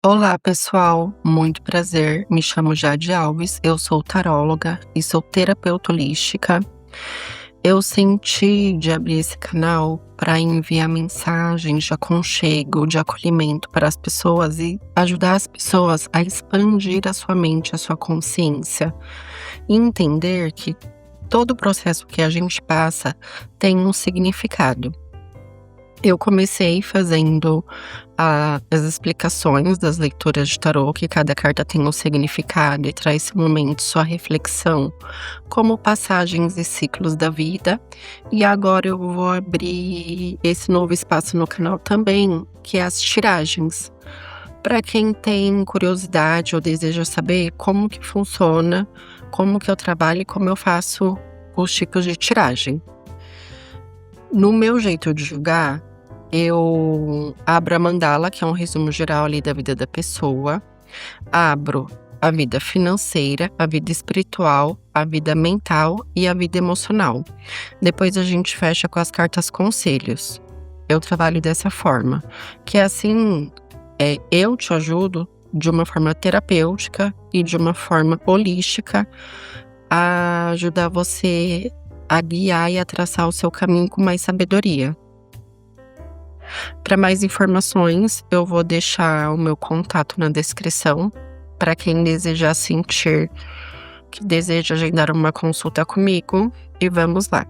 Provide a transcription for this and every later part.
Olá, pessoal, muito prazer. Me chamo Jade Alves, eu sou taróloga e sou terapeuta holística. Eu senti de abrir esse canal para enviar mensagens de aconchego, de acolhimento para as pessoas e ajudar as pessoas a expandir a sua mente, a sua consciência e entender que todo o processo que a gente passa tem um significado. Eu comecei fazendo as explicações das leituras de tarô, que cada carta tem um significado e traz esse momento, sua reflexão, como passagens e ciclos da vida. E agora eu vou abrir esse novo espaço no canal também, que é as tiragens. Para quem tem curiosidade ou deseja saber como que funciona, como que eu trabalho e como eu faço os tipos de tiragem. No meu jeito de julgar, eu abro a mandala, que é um resumo geral ali da vida da pessoa, abro a vida financeira, a vida espiritual, a vida mental e a vida emocional. Depois a gente fecha com as cartas conselhos. Eu trabalho dessa forma, que é assim, eu te ajudo de uma forma terapêutica e de uma forma holística a ajudar você a guiar e a traçar o seu caminho com mais sabedoria. Para mais informações, eu vou deixar o meu contato na descrição, para quem desejar sentir que deseja agendar uma consulta comigo, e vamos lá.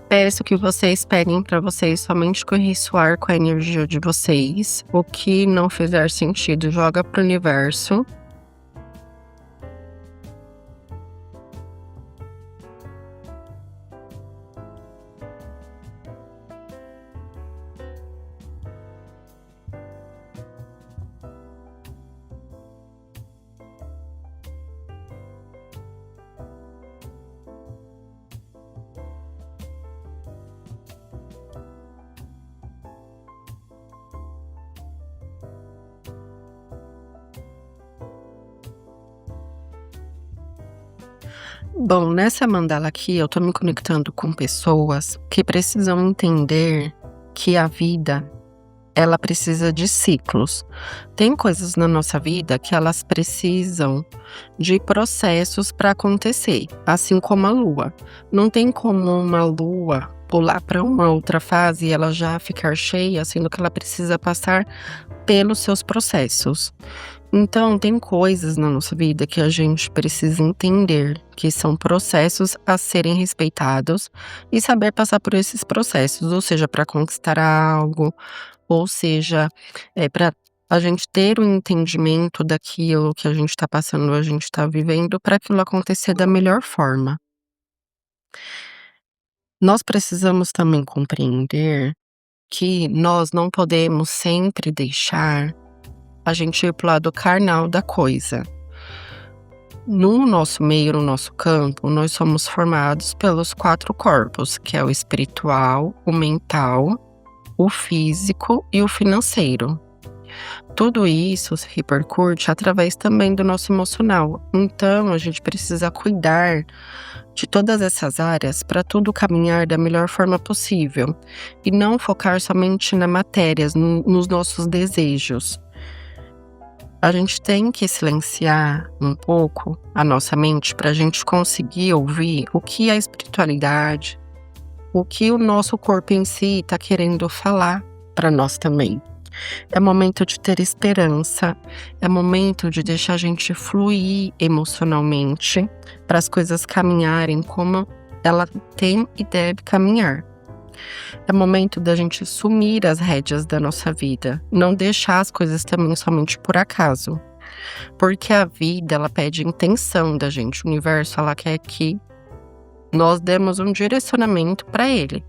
Peço que vocês peguem para vocês somente o que ressoar com a energia de vocês. O que não fizer sentido, joga para o universo. Bom, nessa mandala aqui eu tô me conectando com pessoas que precisam entender que a vida, ela precisa de ciclos. Tem coisas na nossa vida que elas precisam de processos para acontecer, assim como a lua. Não tem como uma lua pular para uma outra fase e ela já ficar cheia, sendo que ela precisa passar pelos seus processos. Então, tem coisas na nossa vida que a gente precisa entender que são processos a serem respeitados e saber passar por esses processos, ou seja, para conquistar algo, ou seja, para a gente ter um entendimento daquilo que a gente está passando, a gente está vivendo, para aquilo acontecer da melhor forma. Nós precisamos também compreender que nós não podemos sempre deixar a gente ir pro lado carnal da coisa. No nosso meio, no nosso campo, nós somos formados pelos 4 corpos, que é o espiritual, o mental, o físico e o financeiro. Tudo isso se repercute através também do nosso emocional. Então, a gente precisa cuidar de todas essas áreas para tudo caminhar da melhor forma possível e não focar somente na matéria, nos nossos desejos. A gente tem que silenciar um pouco a nossa mente para a gente conseguir ouvir o que a espiritualidade, o que o nosso corpo em si está querendo falar para nós também. É momento de ter esperança, é momento de deixar a gente fluir emocionalmente para as coisas caminharem como ela tem e deve caminhar. É momento da gente assumir as rédeas da nossa vida, não deixar as coisas também somente por acaso. Porque a vida, ela pede intenção da gente, o universo, ela quer que nós demos um direcionamento para ele.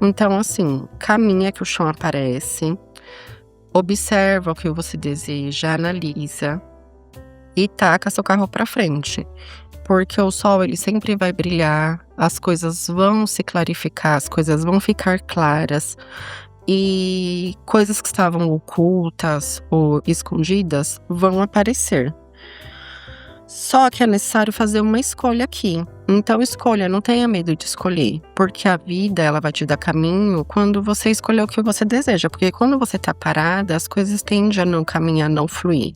Então, assim, caminha que o chão aparece, observa o que você deseja, analisa e taca seu carro para frente. Porque o sol, ele sempre vai brilhar, as coisas vão se clarificar, as coisas vão ficar claras e coisas que estavam ocultas ou escondidas vão aparecer. Só que é necessário fazer uma escolha aqui. Então escolha, não tenha medo de escolher, porque a vida ela vai te dar caminho quando você escolher o que você deseja, porque quando você tá parada, as coisas tendem a não caminhar, não fluir.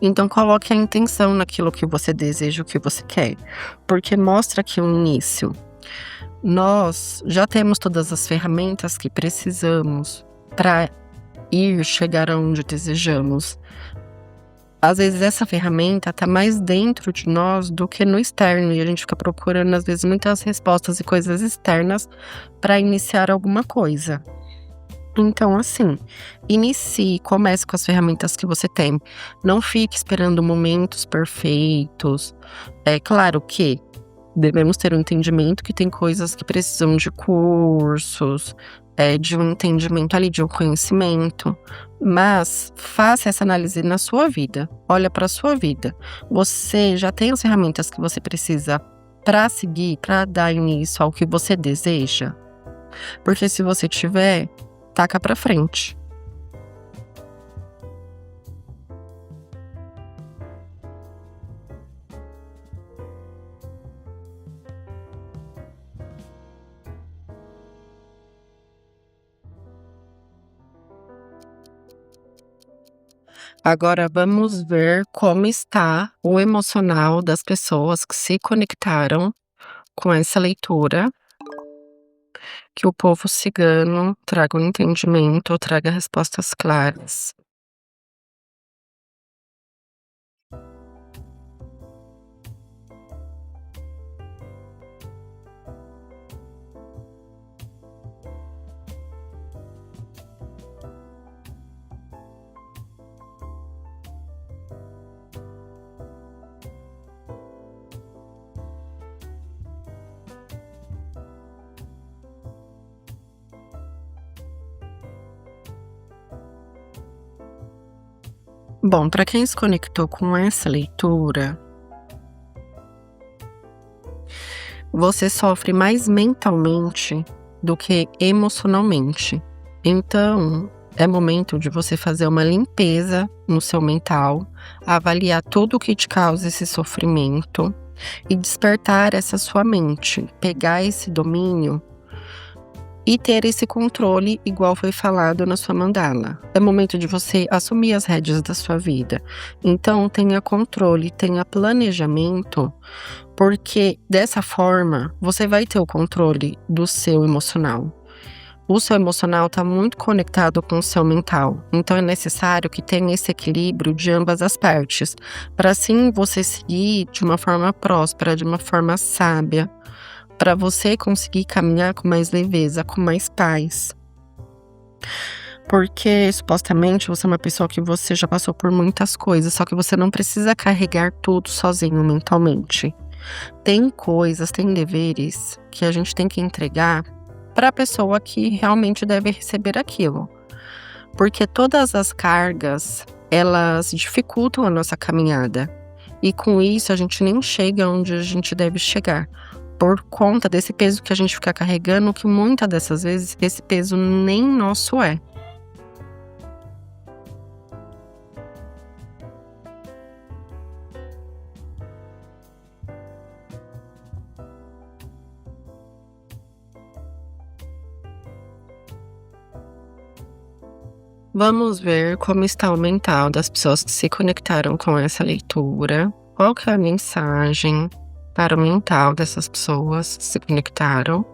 Então coloque a intenção naquilo que você deseja, o que você quer, porque mostra que o início. Nós já temos todas as ferramentas que precisamos para chegar aonde desejamos. Às vezes essa ferramenta tá mais dentro de nós do que no externo, e a gente fica procurando, às vezes, muitas respostas e coisas externas para iniciar alguma coisa. Então, assim, inicie, comece com as ferramentas que você tem. Não fique esperando momentos perfeitos. É claro que devemos ter um entendimento que tem coisas que precisam de cursos, de um entendimento ali, de um conhecimento, mas faça essa análise na sua vida, olha para a sua vida. Você já tem as ferramentas que você precisa para seguir, para dar início ao que você deseja? Porque se você tiver, taca para frente. Agora vamos ver como está o emocional das pessoas que se conectaram com essa leitura, que o povo cigano traga um entendimento, traga respostas claras. Bom, para quem se conectou com essa leitura, você sofre mais mentalmente do que emocionalmente. Então, é momento de você fazer uma limpeza no seu mental, avaliar tudo o que te causa esse sofrimento e despertar essa sua mente, pegar esse domínio e ter esse controle, igual foi falado na sua mandala. É momento de você assumir as rédeas da sua vida. Então, tenha controle, tenha planejamento, porque dessa forma você vai ter o controle do seu emocional. O seu emocional está muito conectado com o seu mental, então é necessário que tenha esse equilíbrio de ambas as partes, para assim você seguir de uma forma próspera, de uma forma sábia, para você conseguir caminhar com mais leveza, com mais paz. Porque supostamente você é uma pessoa que você já passou por muitas coisas, só que você não precisa carregar tudo sozinho mentalmente. Tem coisas, tem deveres que a gente tem que entregar para a pessoa que realmente deve receber aquilo. Porque todas as cargas, elas dificultam a nossa caminhada. E com isso a gente nem chega onde a gente deve chegar. Por conta desse peso que a gente fica carregando, que muitas dessas vezes esse peso nem nosso é. Vamos ver como está o mental das pessoas que se conectaram com essa leitura. Qual que é a mensagem para o mental dessas pessoas que se conectaram?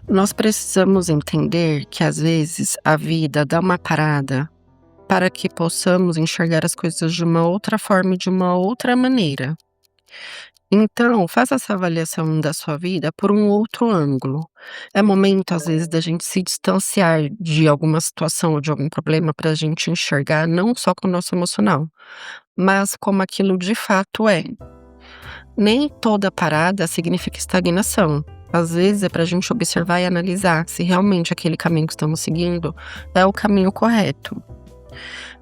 Nós precisamos entender que às vezes a vida dá uma parada para que possamos enxergar as coisas de uma outra forma e de uma outra maneira. Então, faça essa avaliação da sua vida por um outro ângulo. É momento, às vezes, da gente se distanciar de alguma situação ou de algum problema para a gente enxergar não só com o nosso emocional, mas como aquilo de fato é. Nem toda parada significa estagnação. Às vezes é para a gente observar e analisar se realmente aquele caminho que estamos seguindo é o caminho correto.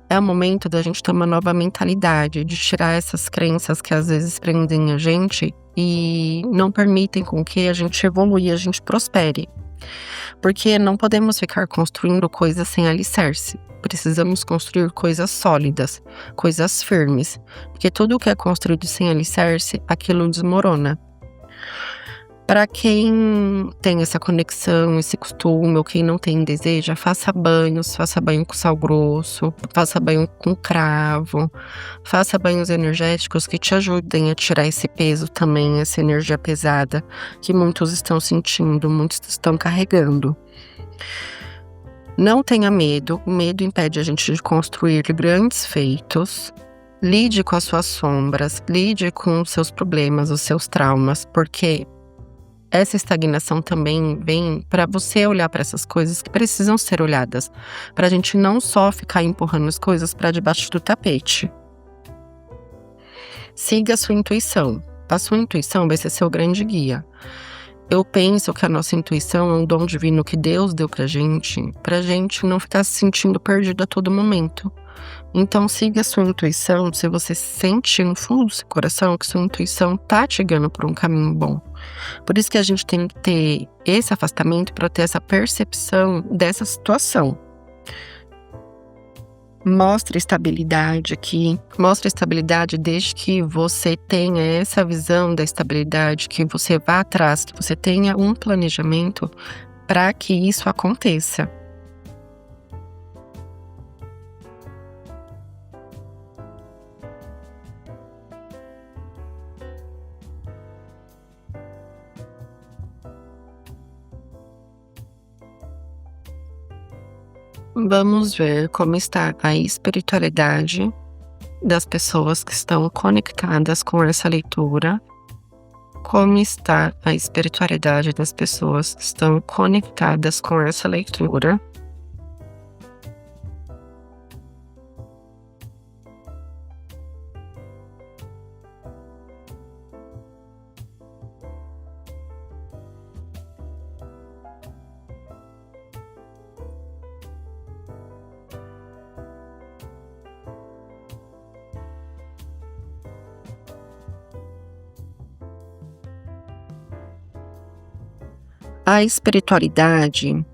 É o momento da gente ter uma nova mentalidade, de tirar essas crenças que às vezes prendem a gente e não permitem com que a gente evolua e a gente prospere. Porque não podemos ficar construindo coisas sem alicerce. Precisamos construir coisas sólidas, coisas firmes. Porque tudo que é construído sem alicerce, aquilo desmorona. Para quem tem essa conexão, esse costume, ou quem não tem deseja, faça banhos, faça banho com sal grosso, faça banho com cravo, faça banhos energéticos que te ajudem a tirar esse peso também, essa energia pesada que muitos estão sentindo, muitos estão carregando. Não tenha medo, o medo impede a gente de construir grandes feitos. Lide com as suas sombras, lide com os seus problemas, os seus traumas, porque essa estagnação também vem para você olhar para essas coisas que precisam ser olhadas, para a gente não só ficar empurrando as coisas para debaixo do tapete. Siga a sua intuição. A sua intuição vai ser seu grande guia. Eu penso que a nossa intuição é um dom divino que Deus deu pra gente não ficar se sentindo perdido a todo momento. Então siga a sua intuição, se você sente no fundo do seu coração que sua intuição tá te guiando por um caminho bom. Por isso que a gente tem que ter esse afastamento para ter essa percepção dessa situação. Mostre estabilidade aqui, mostre estabilidade desde que você tenha essa visão da estabilidade, que você vá atrás, que você tenha um planejamento para que isso aconteça. Vamos ver como está a espiritualidade das pessoas que estão conectadas com essa leitura. Como está a espiritualidade das pessoas que estão conectadas com essa leitura? A espiritualidade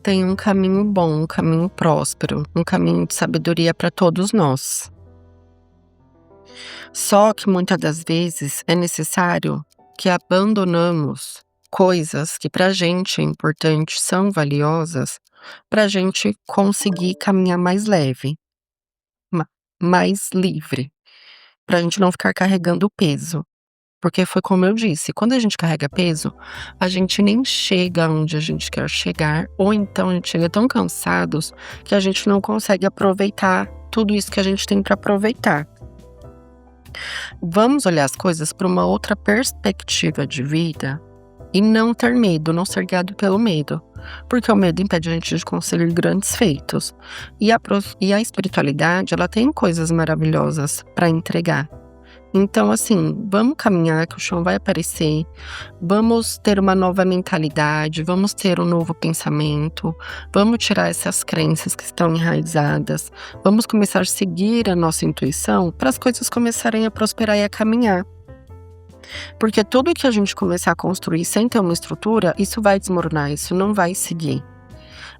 tem um caminho bom, um caminho próspero, um caminho de sabedoria para todos nós. Só que muitas das vezes é necessário que abandonamos coisas que para a gente é importante, são valiosas, para a gente conseguir caminhar mais leve, ma- mais livre, para a gente não ficar carregando peso. Porque foi como eu disse, quando a gente carrega peso, a gente nem chega onde a gente quer chegar, ou então a gente chega tão cansados que a gente não consegue aproveitar tudo isso que a gente tem para aproveitar. Vamos olhar as coisas por uma outra perspectiva de vida e não ter medo, não ser guiado pelo medo. Porque o medo impede a gente de conseguir grandes feitos. E a espiritualidade, ela tem coisas maravilhosas para entregar. Então, assim, vamos caminhar que o chão vai aparecer, vamos ter uma nova mentalidade, vamos ter um novo pensamento, vamos tirar essas crenças que estão enraizadas, vamos começar a seguir a nossa intuição para as coisas começarem a prosperar e a caminhar. Porque tudo que a gente começar a construir sem ter uma estrutura, isso vai desmoronar, isso não vai seguir.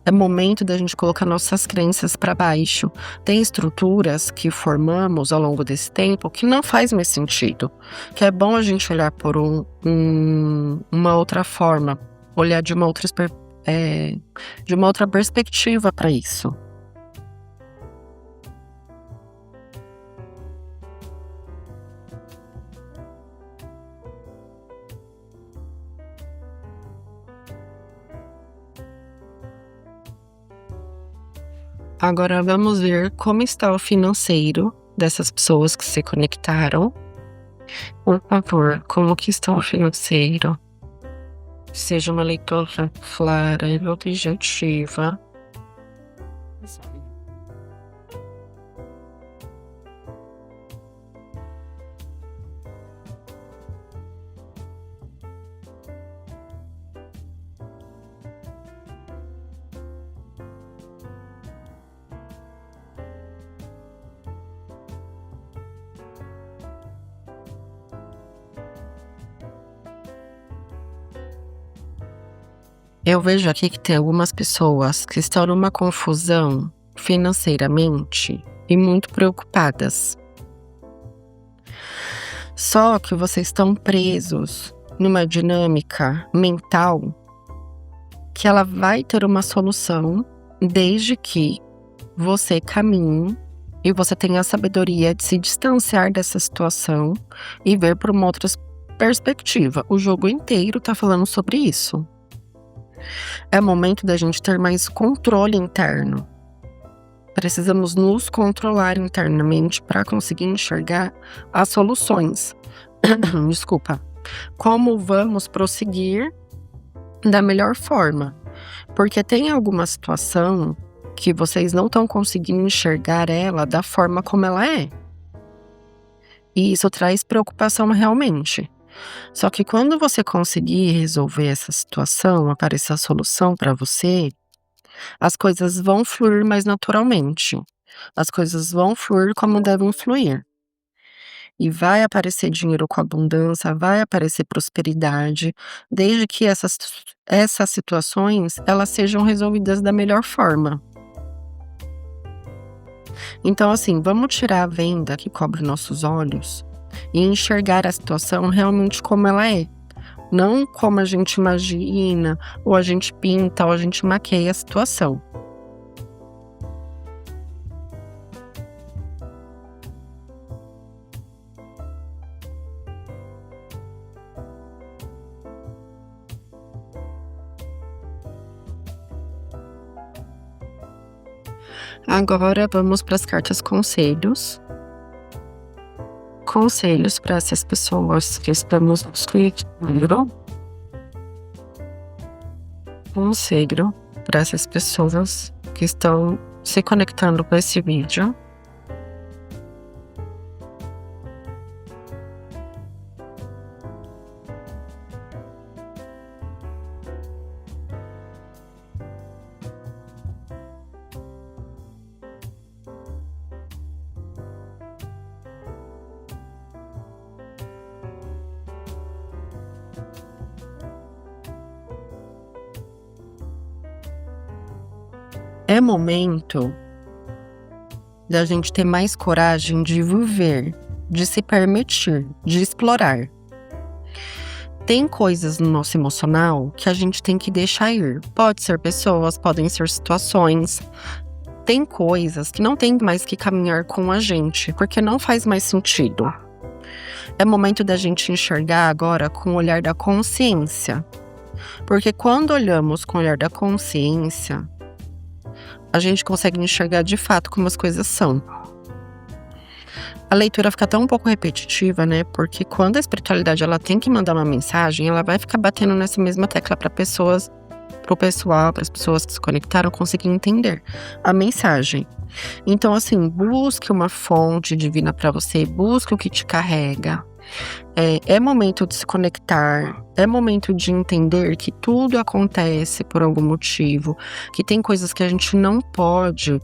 É momento da gente colocar nossas crenças para baixo. Tem estruturas que formamos ao longo desse tempo que não faz mais sentido. Que é bom a gente olhar por uma outra forma, olhar de uma outra perspectiva para isso. Agora vamos ver como está o financeiro dessas pessoas que se conectaram. Por favor, como que está o financeiro? Seja uma leitura clara e objetiva. Eu vejo aqui que tem algumas pessoas que estão numa confusão financeiramente e muito preocupadas. Só que vocês estão presos numa dinâmica mental que ela vai ter uma solução desde que você caminhe e você tenha a sabedoria de se distanciar dessa situação e ver por uma outra perspectiva. O jogo inteiro tá falando sobre isso. É momento da gente ter mais controle interno. Precisamos nos controlar internamente para conseguir enxergar as soluções. Desculpa. Como vamos prosseguir da melhor forma? Porque tem alguma situação que vocês não estão conseguindo enxergar ela da forma como ela é. E isso traz preocupação realmente. Só que quando você conseguir resolver essa situação, aparecer a solução para você, as coisas vão fluir mais naturalmente. As coisas vão fluir como devem fluir. E vai aparecer dinheiro com abundância, vai aparecer prosperidade, desde que essas situações elas sejam resolvidas da melhor forma. Então, assim, vamos tirar a venda que cobre nossos olhos e enxergar a situação realmente como ela é. Não como a gente imagina, ou a gente pinta, ou a gente maqueia a situação. Agora vamos para as cartas conselhos. Conselhos para essas pessoas que estamos discutindo. Conselho para essas pessoas que estão se conectando com esse vídeo. É momento da gente ter mais coragem de viver, de se permitir, de explorar. Tem coisas no nosso emocional que a gente tem que deixar ir. Pode ser pessoas, podem ser situações. Tem coisas que não tem mais que caminhar com a gente, porque não faz mais sentido. É momento da gente enxergar agora com o olhar da consciência. Porque quando olhamos com o olhar da consciência, a gente consegue enxergar de fato como as coisas são. A leitura fica tão um pouco repetitiva, né? Porque quando a espiritualidade ela tem que mandar uma mensagem, ela vai ficar batendo nessa mesma tecla para pessoas, pro pessoal, para as pessoas que se conectaram conseguir entender a mensagem. Então, assim, busque uma fonte divina para você, busque o que te carrega. É momento de se conectar, é momento de entender que tudo acontece por algum motivo, que tem coisas que a gente não pode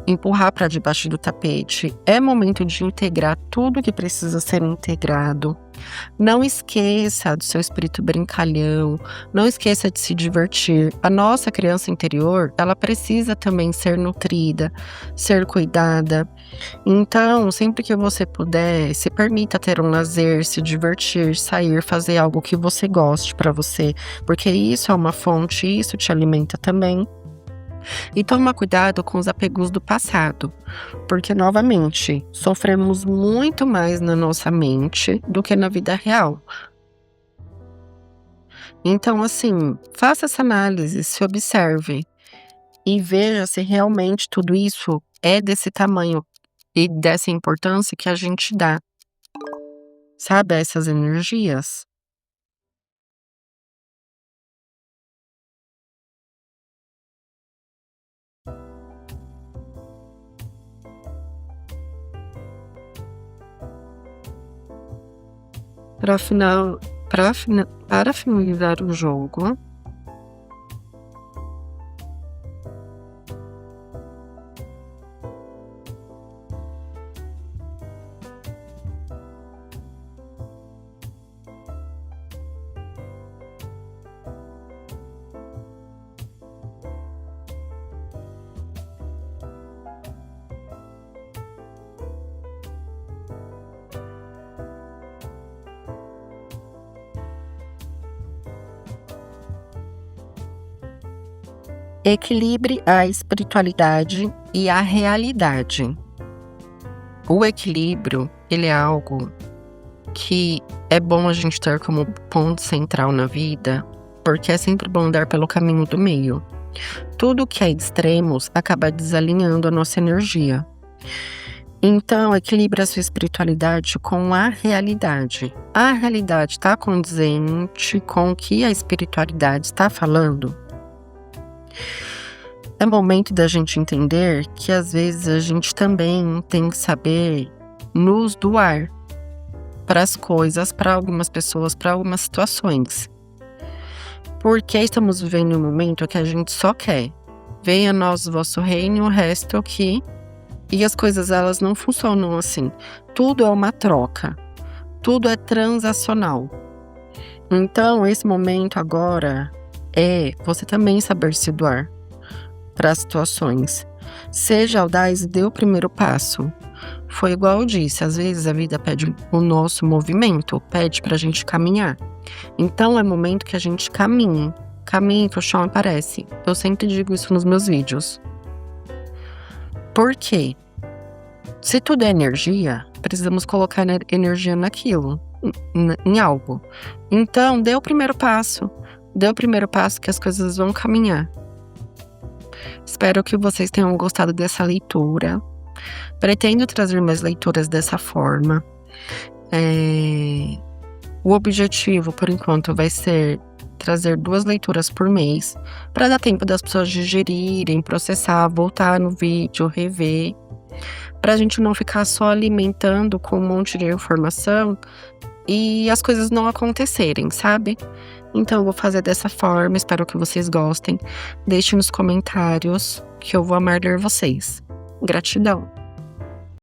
empurrar para debaixo do tapete. É momento de integrar tudo que precisa ser integrado. Não esqueça do seu espírito brincalhão, não esqueça de se divertir. A nossa criança interior, ela precisa também ser nutrida, ser cuidada. Então, sempre que você puder, se permita ter um lazer, se divertir, sair, fazer algo que você goste para você, porque isso é uma fonte, isso te alimenta também. E toma cuidado com os apegos do passado, porque, novamente, sofremos muito mais na nossa mente do que na vida real. Então, assim, faça essa análise, se observe e veja se realmente tudo isso é desse tamanho e dessa importância que a gente dá, sabe, a essas energias. Para final, para finalizar o jogo, Equilibre a espiritualidade e a realidade. O equilíbrio, ele é algo que é bom a gente ter como ponto central na vida, porque é sempre bom andar pelo caminho do meio. Tudo que é extremos acaba desalinhando a nossa energia. Então, equilibre a sua espiritualidade com a realidade. A realidade está condizente com o que a espiritualidade está falando? É momento da gente entender que às vezes a gente também tem que saber nos doar para as coisas, para algumas pessoas, para algumas situações. Porque estamos vivendo um momento que a gente só quer: venha a nós o vosso reino, o resto aqui. E as coisas, elas não funcionam assim. Tudo é uma troca. Tudo é transacional. Então, esse momento agora é você também saber se doar para as situações. Seja audaz e dê o primeiro passo. Foi igual eu disse, às vezes a vida pede o nosso movimento, pede pra gente caminhar. Então é momento que a gente caminhe. Caminhe que o chão aparece. Eu sempre digo isso nos meus vídeos. Por quê? Se tudo é energia, precisamos colocar energia naquilo, em algo. Então, dê o primeiro passo. Dê o primeiro passo que as coisas vão caminhar. Espero que vocês tenham gostado dessa leitura. Pretendo trazer mais leituras dessa forma. O objetivo, por enquanto, vai ser trazer 2 leituras por mês, para dar tempo das pessoas digerirem, processar, voltar no vídeo, rever, para a gente não ficar só alimentando com um monte de informação e as coisas não acontecerem, sabe? Então eu vou fazer dessa forma, espero que vocês gostem. Deixem nos comentários que eu vou amar ler vocês. Gratidão!